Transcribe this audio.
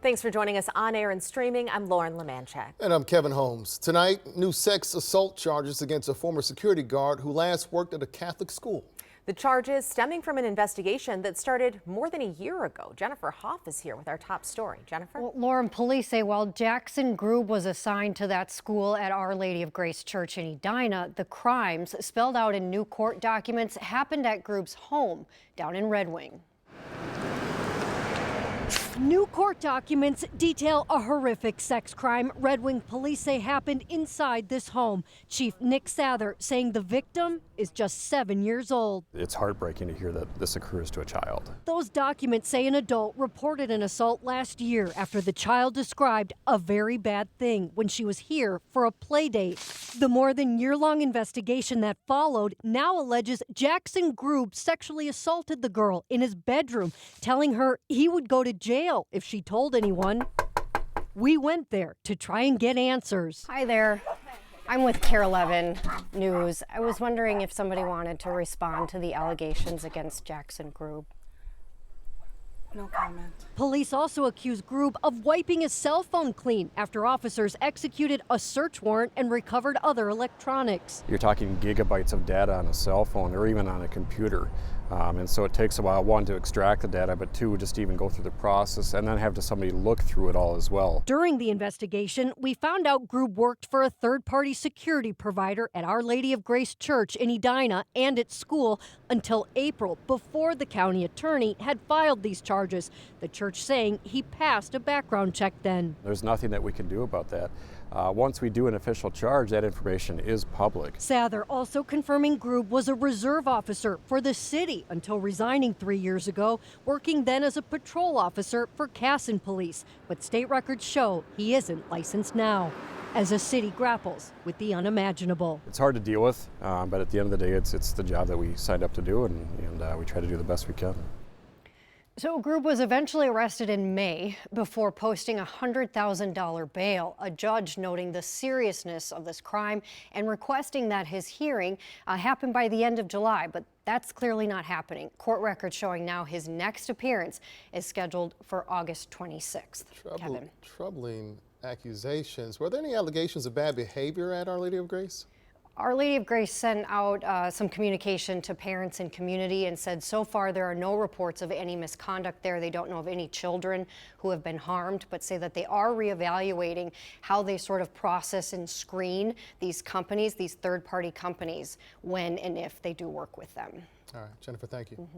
Thanks for joining us on air and streaming. I'm Lauren Lemanchak. And I'm Kevin Holmes. Tonight, new sex assault charges against a former security guard who last worked at a Catholic school. The charges stemming from an investigation that started more than a year ago. Jennifer Hoff is here with our top story. Jennifer? Well, Lauren, police say while Jackson Grube was assigned to that school at Our Lady of Grace Church in Edina, the crimes spelled out in new court documents happened at Grube's home down in Red Wing. New court documents detail a horrific sex crime Red Wing police say happened inside this home. Chief Nick Sather saying the victim is just 7 years old. It's heartbreaking to hear that this occurs to a child. Those documents say an adult reported an assault last year after the child described a very bad thing when she was here for a play date. The more than year-long investigation that followed now alleges Jackson Grube sexually assaulted the girl in his bedroom, telling her he would go to jail if she told anyone. We went there to try and get answers. Hi there. I'm with KARE 11 News. I was wondering if somebody wanted to respond to the allegations against Jackson Grube. No comment. Police also accuse Grube of wiping his cell phone clean after officers executed a search warrant and recovered other electronics. You're talking gigabytes of data on a cell phone or even on a computer. And so it takes a while, one, to extract the data, but two, just even go through the process and then have somebody look through it all as well. During the investigation, we found out Grube worked for a third-party security provider at Our Lady of Grace Church in Edina and its school until April, before the county attorney had filed these charges. The church saying he passed a background check then. There's nothing that we can do about that. Once we do an official charge, that information is public. Sather also confirming Grube was a reserve officer for the city until resigning 3 years ago, working then as a patrol officer for Casson Police. But state records show he isn't licensed now, as a city grapples with the unimaginable. It's hard to deal with, but at the end of the day, it's the job that we signed up to do, and we try to do the best we can. So Grube was eventually arrested in May before posting a $100,000 bail, a judge noting the seriousness of this crime and requesting that his hearing happen by the end of July, but that's clearly not happening. Court records showing now his next appearance is scheduled for August 26th. Kevin. Troubling accusations. Were there any allegations of bad behavior at Our Lady of Grace? Our Lady of Grace sent out some communication to parents and community and said so far there are no reports of any misconduct there. They don't know of any children who have been harmed, but say that they are reevaluating how they sort of process and screen these companies, these third-party companies, when and if they do work with them. All right, Jennifer, thank you.